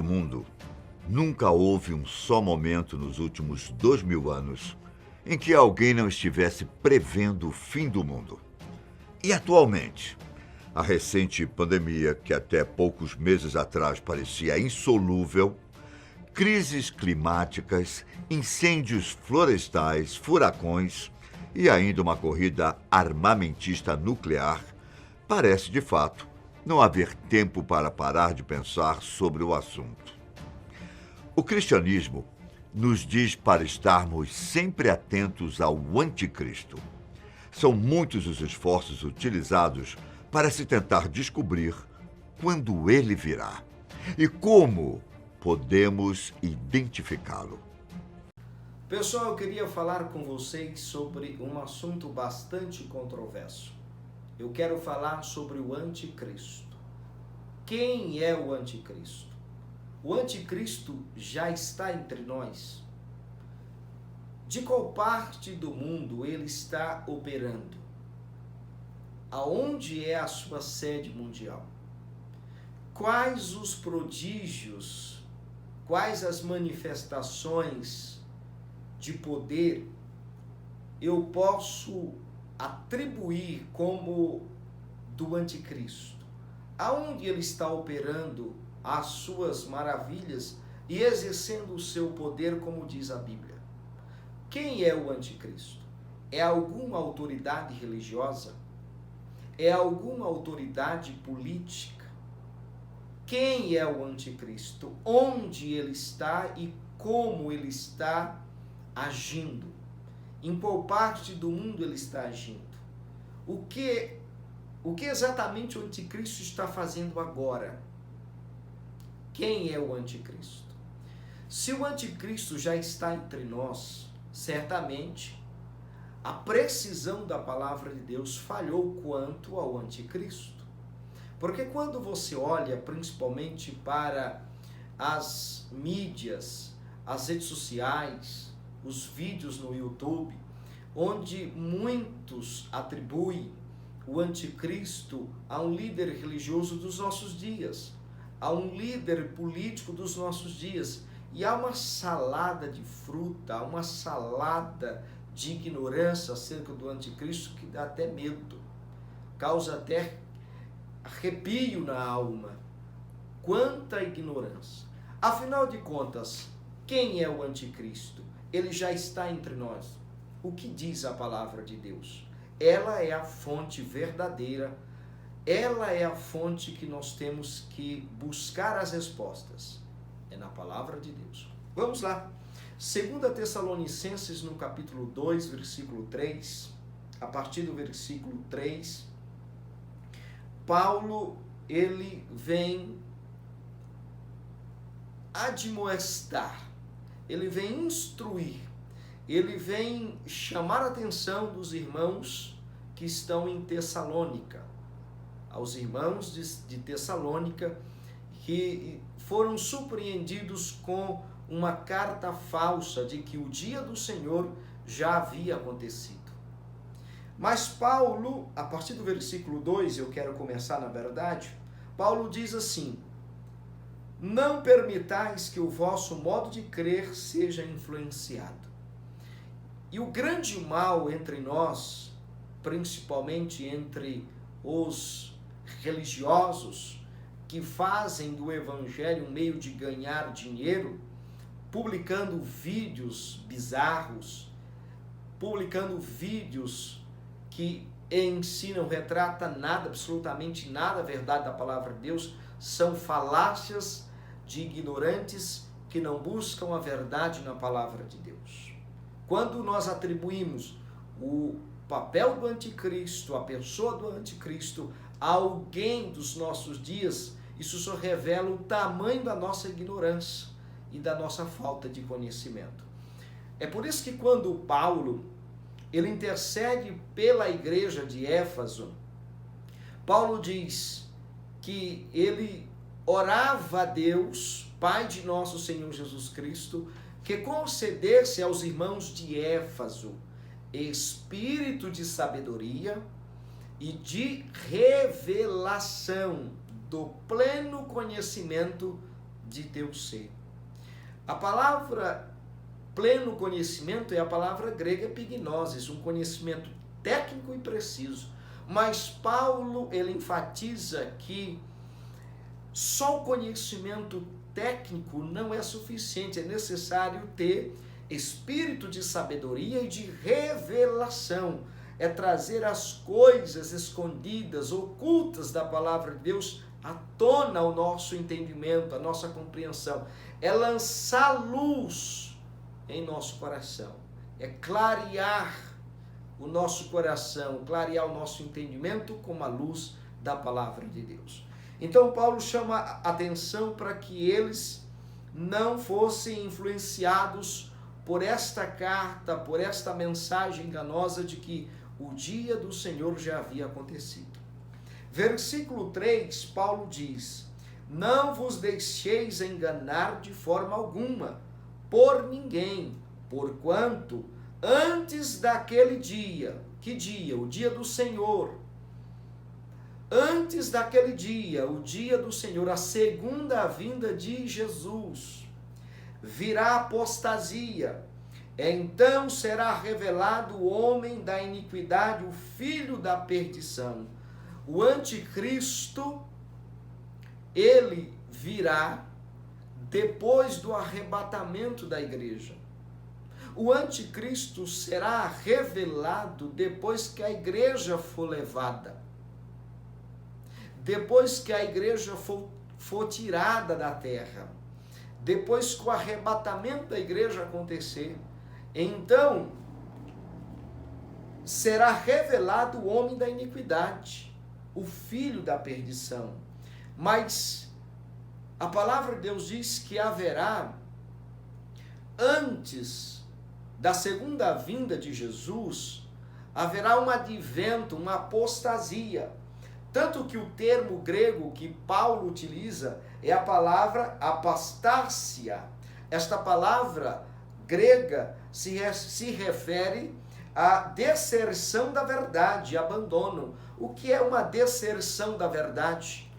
mundo, nunca houve um só momento nos últimos 2000 anos em que alguém não estivesse prevendo o fim do mundo. E atualmente, a recente pandemia, que até poucos meses atrás parecia insolúvel, crises climáticas, incêndios florestais, furacões e ainda uma corrida armamentista nuclear, parece de fato não haver tempo para parar de pensar sobre o assunto. O cristianismo nos diz para estarmos sempre atentos ao anticristo. São muitos os esforços utilizados para se tentar descobrir quando ele virá e como podemos identificá-lo. Pessoal, eu queria falar com vocês sobre um assunto bastante controverso. Eu quero falar sobre o anticristo. Quem é o anticristo? O anticristo já está entre nós. De qual parte do mundo ele está operando? Aonde é a sua sede mundial? Quais os prodígios, quais as manifestações de poder eu posso atribuir como do anticristo? Aonde ele está operando as suas maravilhas e exercendo o seu poder, como diz a Bíblia? Quem é o anticristo? É alguma autoridade religiosa? É alguma autoridade política? Quem é o anticristo? Onde ele está e como ele está agindo? Em qual parte do mundo ele está agindo? O que exatamente o anticristo está fazendo agora? Quem é o anticristo? Se o anticristo já está entre nós, certamente a precisão da palavra de Deus falhou quanto ao anticristo. Porque quando você olha principalmente para as mídias, as redes sociais, os vídeos no YouTube, onde muitos atribuem o anticristo a um líder religioso dos nossos dias, a um líder político dos nossos dias, e há uma salada de fruta, uma salada de ignorância acerca do anticristo que dá até medo, causa até arrepio na alma. Quanta ignorância! Afinal de contas, quem é o anticristo? Ele já está entre nós. O que diz a palavra de Deus? Ela é a fonte verdadeira, ela é a fonte que nós temos que buscar as respostas. É na palavra de Deus. Vamos lá. 2 Tessalonicenses, no capítulo 2, versículo 3, a partir do versículo 3, Paulo, ele vem admoestar, ele vem instruir, ele vem chamar a atenção dos irmãos que estão em Tessalônica, aos irmãos de Tessalônica que foram surpreendidos com uma carta falsa de que o dia do Senhor já havia acontecido. Mas Paulo, a partir do versículo 2, eu quero começar na verdade, Paulo diz assim: não permitais que o vosso modo de crer seja influenciado. E o grande mal entre nós, principalmente entre os religiosos, que fazem do evangelho um meio de ganhar dinheiro, publicando vídeos bizarros, publicando vídeos que em si não retrata nada, absolutamente nada, a verdade da palavra de Deus, são falácias de ignorantes que não buscam a verdade na palavra de Deus. Quando nós atribuímos o papel do anticristo, a pessoa do anticristo, a alguém dos nossos dias, isso só revela o tamanho da nossa ignorância e da nossa falta de conhecimento. É por isso que quando Paulo, ele intercede pela igreja de Éfeso, Paulo diz que ele orava a Deus, Pai de nosso Senhor Jesus Cristo, que concedesse aos irmãos de Éfeso espírito de sabedoria e de revelação do pleno conhecimento de teu ser. A palavra pleno conhecimento é a palavra grega epignosis, um conhecimento técnico e preciso. Mas Paulo, ele enfatiza que só o conhecimento técnico não é suficiente, é necessário ter espírito de sabedoria e de revelação. É trazer as coisas escondidas, ocultas da palavra de Deus à tona ao nosso entendimento, à nossa compreensão. É lançar luz em nosso coração. É clarear o nosso coração, clarear o nosso entendimento com a luz da palavra de Deus. Então Paulo chama a atenção para que eles não fossem influenciados por esta carta, por esta mensagem enganosa de que o dia do Senhor já havia acontecido. Versículo 3, Paulo diz: não vos deixeis enganar de forma alguma, por ninguém, porquanto antes daquele dia, que dia? O dia do Senhor. Antes daquele dia, o dia do Senhor, a segunda vinda de Jesus, virá apostasia. Então será revelado o homem da iniquidade, o filho da perdição. O anticristo, ele virá depois do arrebatamento da igreja. O anticristo será revelado depois que a igreja for levada. Depois que a igreja for tirada da terra. Depois que o arrebatamento da igreja acontecer. Então, será revelado o homem da iniquidade, o filho da perdição. Mas a palavra de Deus diz que haverá, antes da segunda vinda de Jesus, haverá um advento, uma apostasia. Tanto que o termo grego que Paulo utiliza é a palavra apostásia. Esta palavra grega se refere à deserção da verdade, abandono. O que é uma deserção da verdade?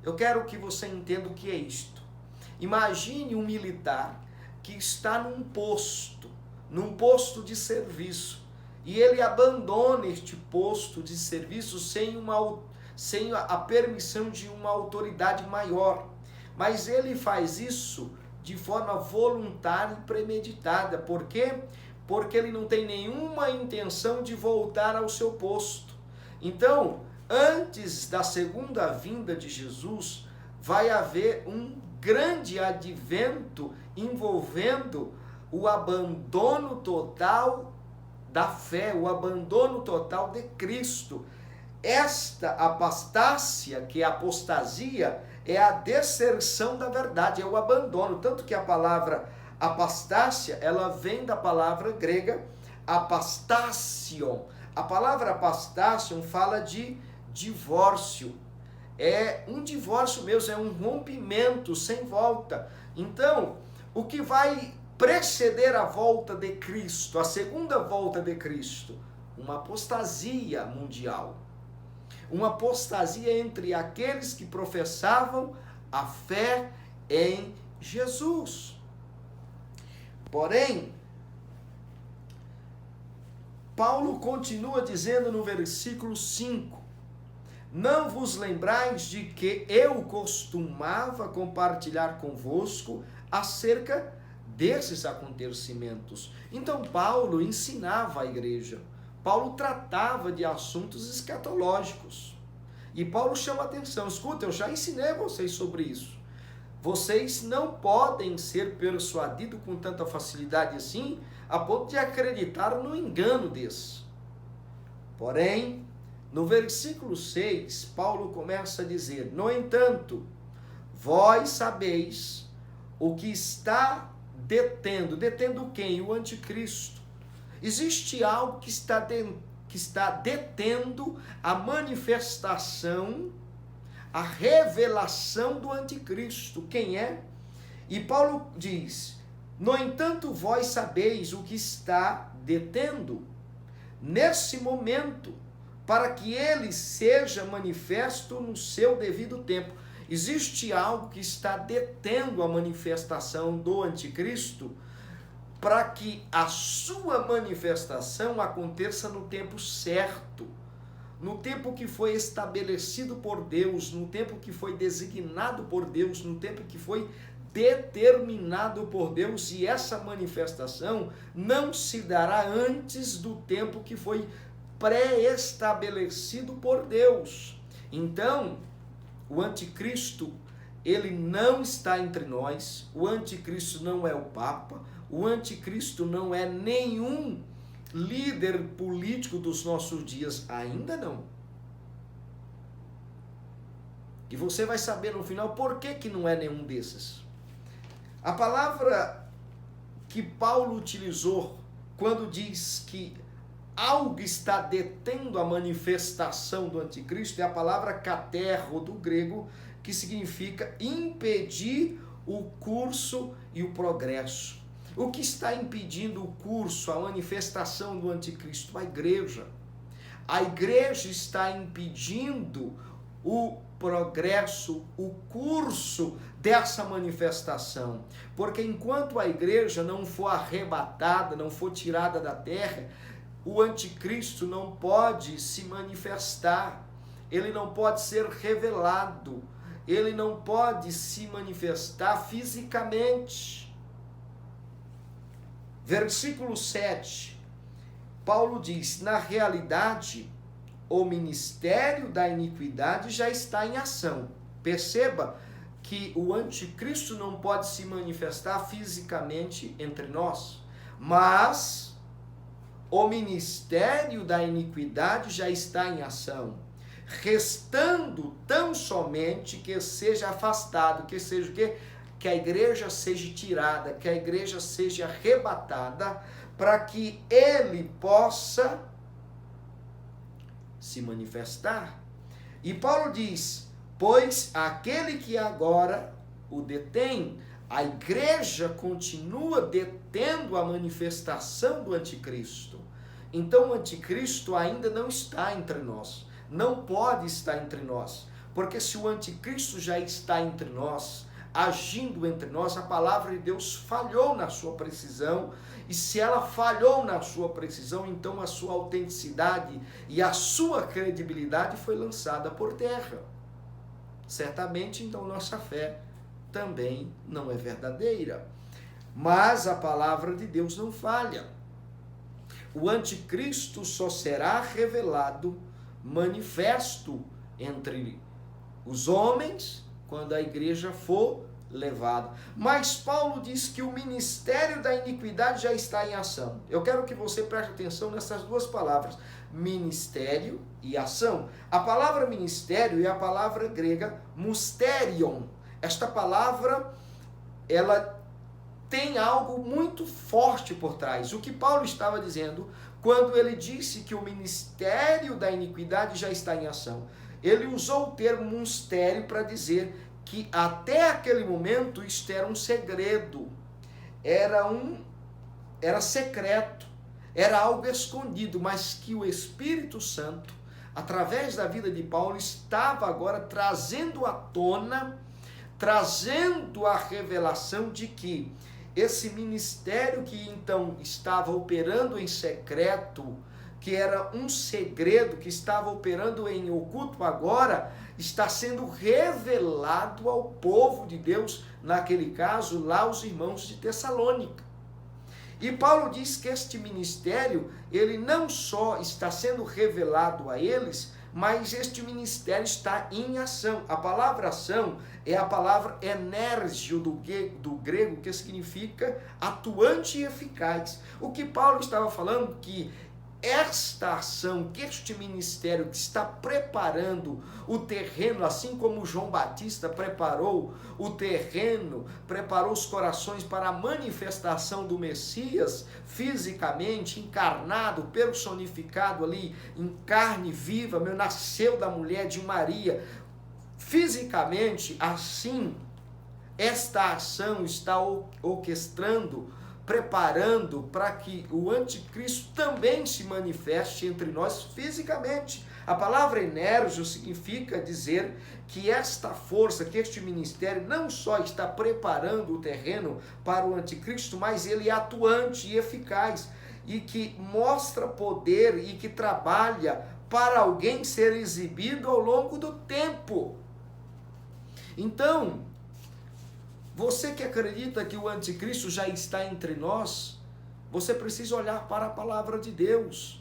Eu quero que você entenda o que é isto. Imagine um militar que está num posto de serviço, e ele abandona este posto de serviço sem a permissão de uma autoridade maior. Mas ele faz isso de forma voluntária e premeditada. Por quê? Porque ele não tem nenhuma intenção de voltar ao seu posto. Então, antes da segunda vinda de Jesus, vai haver um grande advento envolvendo o abandono total da fé, o abandono total de Cristo. Esta apostásia, que é a apostasia, é a deserção da verdade, é o abandono. Tanto que a palavra apostásia, ela vem da palavra grega apastation. A palavra apastation fala de divórcio. É um divórcio mesmo, é um rompimento sem volta. Então, o que vai preceder a volta de Cristo, a segunda volta de Cristo? Uma apostasia mundial. Uma apostasia entre aqueles que professavam a fé em Jesus. Porém, Paulo continua dizendo no versículo 5: não vos lembrais de que eu costumava compartilhar convosco acerca desses acontecimentos. Então Paulo ensinava a igreja. Paulo tratava de assuntos escatológicos. E Paulo chama a atenção: escuta, eu já ensinei vocês sobre isso. Vocês não podem ser persuadidos com tanta facilidade assim, a ponto de acreditar no engano desse. Porém, no versículo 6, Paulo começa a dizer: no entanto, vós sabeis o que está detendo. Detendo quem? O anticristo. Existe algo que está detendo a manifestação, a revelação do anticristo. Quem é? E Paulo diz: no entanto, vós sabeis o que está detendo nesse momento, para que ele seja manifesto no seu devido tempo. Existe algo que está detendo a manifestação do anticristo para que a sua manifestação aconteça no tempo certo, no tempo que foi estabelecido por Deus, no tempo que foi designado por Deus, no tempo que foi determinado por Deus, e essa manifestação não se dará antes do tempo que foi pré-estabelecido por Deus. Então, o anticristo, ele não está entre nós, o anticristo não é o Papa, o anticristo não é nenhum líder político dos nossos dias, ainda não. E você vai saber no final por que não é nenhum desses. A palavra que Paulo utilizou quando diz que algo está detendo a manifestação do anticristo é a palavra katerro do grego, que significa impedir o curso e o progresso. O que está impedindo o curso, a manifestação do anticristo? A igreja. A igreja está impedindo o progresso, o curso dessa manifestação. Porque enquanto a igreja não for arrebatada, não for tirada da terra, o anticristo não pode se manifestar, ele não pode ser revelado, ele não pode se manifestar fisicamente. Versículo 7, Paulo diz: na realidade, o ministério da iniquidade já está em ação. Perceba que o anticristo não pode se manifestar fisicamente entre nós, mas o ministério da iniquidade já está em ação, restando tão somente que seja afastado, que seja o quê? Que a igreja seja tirada, que a igreja seja arrebatada, para que ele possa se manifestar. E Paulo diz: pois aquele que agora o detém, a igreja continua detendo a manifestação do anticristo. Então o anticristo ainda não está entre nós, não pode estar entre nós, porque se o anticristo já está entre nós, agindo entre nós, a palavra de Deus falhou na sua precisão, e se ela falhou na sua precisão, então a sua autenticidade e a sua credibilidade foi lançada por terra. Certamente, então, nossa fé também não é verdadeira. Mas a palavra de Deus não falha. O anticristo só será revelado, manifesto entre os homens, quando a igreja for levada. Mas Paulo diz que o ministério da iniquidade já está em ação. Eu quero que você preste atenção nessas duas palavras, ministério e ação. A palavra ministério é a palavra grega musterion. Esta palavra, ela tem algo muito forte por trás. O que Paulo estava dizendo quando ele disse que o ministério da iniquidade já está em ação? Ele usou o termo mistério para dizer que até aquele momento isto era um segredo, era secreto, era algo escondido, mas que o Espírito Santo, através da vida de Paulo, estava agora trazendo à tona, trazendo a revelação de que esse ministério que então estava operando em secreto, que era um segredo, que estava operando em oculto, agora está sendo revelado ao povo de Deus, naquele caso lá os irmãos de Tessalônica. E Paulo diz que este ministério, ele não só está sendo revelado a eles, mas este ministério está em ação. A palavra ação é a palavra enérgio do grego, que significa atuante e eficaz. O que Paulo estava falando que esta ação, que este ministério que está preparando o terreno, assim como João Batista preparou o terreno, preparou os corações para a manifestação do Messias, fisicamente, encarnado, personificado ali, em carne viva, nasceu da mulher de Maria, fisicamente, assim, esta ação está orquestrando, preparando para que o anticristo também se manifeste entre nós fisicamente. A palavra enérgio significa dizer que esta força, que este ministério não só está preparando o terreno para o anticristo, mas ele é atuante e eficaz e que mostra poder e que trabalha para alguém ser exibido ao longo do tempo. Então, você que acredita que o anticristo já está entre nós, você precisa olhar para a palavra de Deus.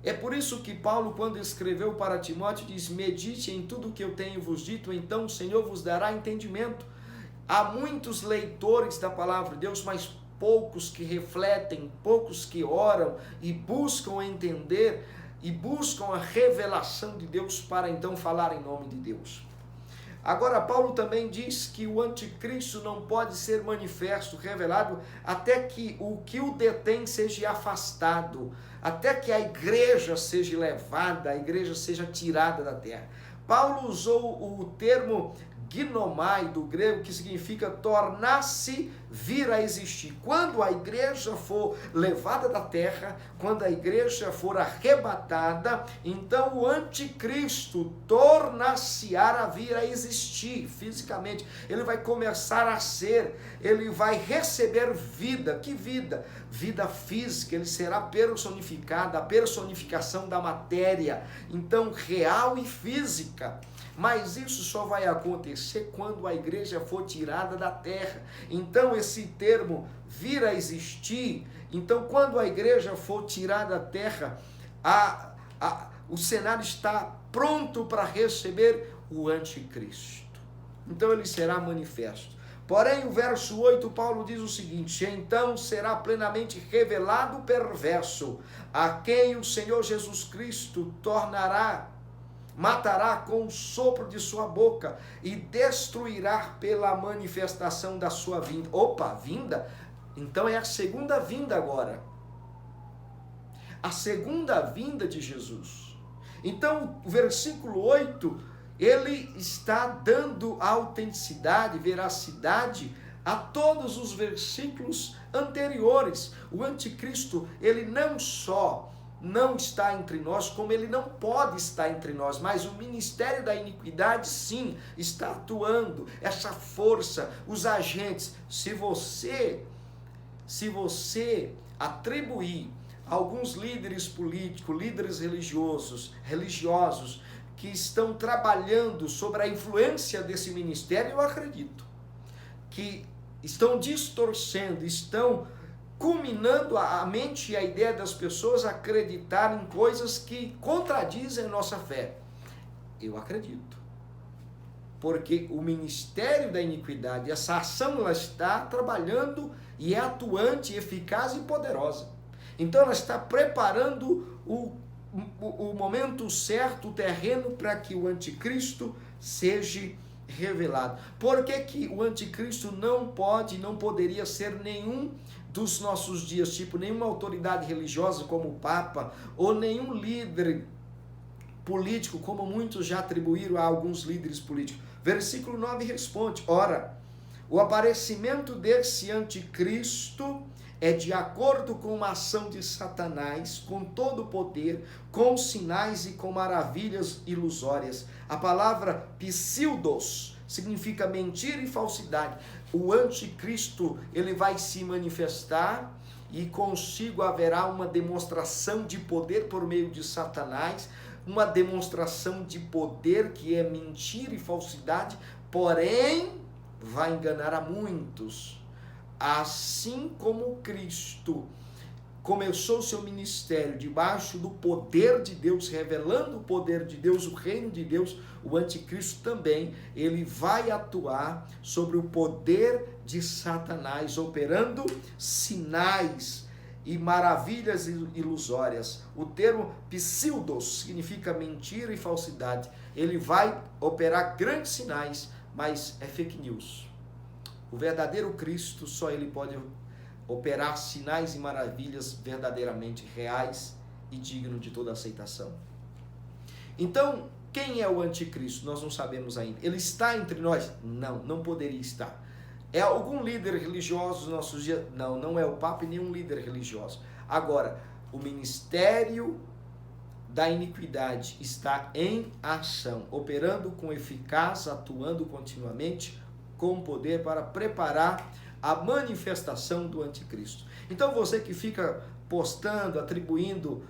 É por isso que Paulo, quando escreveu para Timóteo, diz: medite em tudo o que eu tenho vos dito, então o Senhor vos dará entendimento. Há muitos leitores da palavra de Deus, mas poucos que refletem, poucos que oram e buscam entender e buscam a revelação de Deus para então falar em nome de Deus. Agora, Paulo também diz que o anticristo não pode ser manifesto, revelado, até que o que o detém seja afastado, até que a igreja seja levada, a igreja seja tirada da terra. Paulo usou o termo ginomai do grego, que significa tornar-se, vir a existir. Quando a igreja for levada da terra, quando a igreja for arrebatada, então o anticristo tornar-se-á a vir a existir fisicamente. Ele vai começar a ser, ele vai receber vida. Que vida? Vida física. Ele será personificado, a personificação da matéria, então real e física. Mas isso só vai acontecer quando a igreja for tirada da terra. Então esse termo vir a existir, então quando a igreja for tirada da terra, o cenário está pronto para receber o anticristo. Então ele será manifesto. Porém, o verso 8, Paulo diz o seguinte: então será plenamente revelado o perverso, a quem o Senhor Jesus Cristo matará com o sopro de sua boca e destruirá pela manifestação da sua vinda. Opa, vinda? Então é a segunda vinda agora. A segunda vinda de Jesus. Então, o versículo 8, ele está dando autenticidade, veracidade a todos os versículos anteriores. O anticristo, ele não só não está entre nós, como ele não pode estar entre nós, mas o ministério da iniquidade sim está atuando, essa força, os agentes. Se você atribuir alguns líderes políticos, líderes religiosos que estão trabalhando sobre a influência desse ministério, eu acredito que estão distorcendo, estão culminando a mente e a ideia das pessoas a acreditar em coisas que contradizem a nossa fé. Eu acredito. Porque o ministério da iniquidade, essa ação, ela está trabalhando e é atuante, eficaz e poderosa. Então ela está preparando o momento certo, o terreno para que o anticristo seja revelado. Por que que o anticristo não poderia ser nenhum dos nossos dias, tipo nenhuma autoridade religiosa como o Papa, ou nenhum líder político, como muitos já atribuíram a alguns líderes políticos? Versículo 9 responde: ora, o aparecimento desse anticristo é de acordo com uma ação de Satanás, com todo o poder, com sinais e com maravilhas ilusórias. A palavra pseudos significa mentira e falsidade. O anticristo, ele vai se manifestar e consigo haverá uma demonstração de poder por meio de Satanás, uma demonstração de poder que é mentira e falsidade, porém vai enganar a muitos. Assim como Cristo começou seu ministério debaixo do poder de Deus, revelando o poder de Deus, o reino de Deus, o anticristo também, ele vai atuar sobre o poder de Satanás, operando sinais e maravilhas ilusórias. O termo pseudos significa mentira e falsidade. Ele vai operar grandes sinais, mas é fake news. O verdadeiro Cristo, só ele pode operar sinais e maravilhas verdadeiramente reais e digno de toda aceitação. Então, quem é o anticristo? Nós não sabemos ainda. Ele está entre nós? Não, não poderia estar. É algum líder religioso nos nossos dias? Não, não é o Papa e nenhum líder religioso. Agora, o ministério da iniquidade está em ação, operando com eficácia, atuando continuamente com poder para preparar a manifestação do anticristo. Então você que fica postando, atribuindo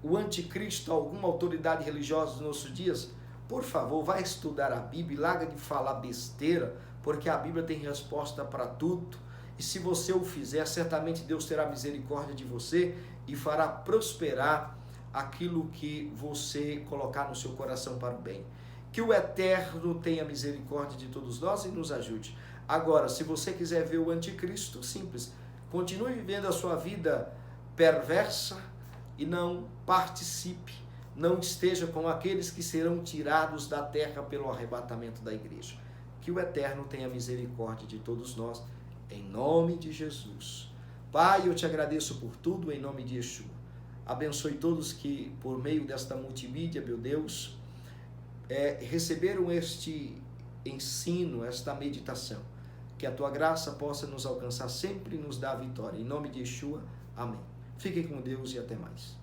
o anticristo a alguma autoridade religiosa nos nossos dias, por favor, vai estudar a Bíblia e larga de falar besteira, porque a Bíblia tem resposta para tudo. E se você o fizer, certamente Deus terá misericórdia de você e fará prosperar aquilo que você colocar no seu coração para o bem. Que o Eterno tenha misericórdia de todos nós e nos ajude. Agora, se você quiser ver o anticristo, simples, continue vivendo a sua vida perversa e não participe, não esteja com aqueles que serão tirados da terra pelo arrebatamento da igreja. Que o Eterno tenha misericórdia de todos nós, em nome de Jesus. Pai, eu te agradeço por tudo, em nome de Yeshua. Abençoe todos que, por meio desta multimídia, meu Deus, receberam este ensino, esta meditação. Que a tua graça possa nos alcançar sempre e nos dar a vitória. Em nome de Yeshua, amém. Fiquem com Deus e até mais.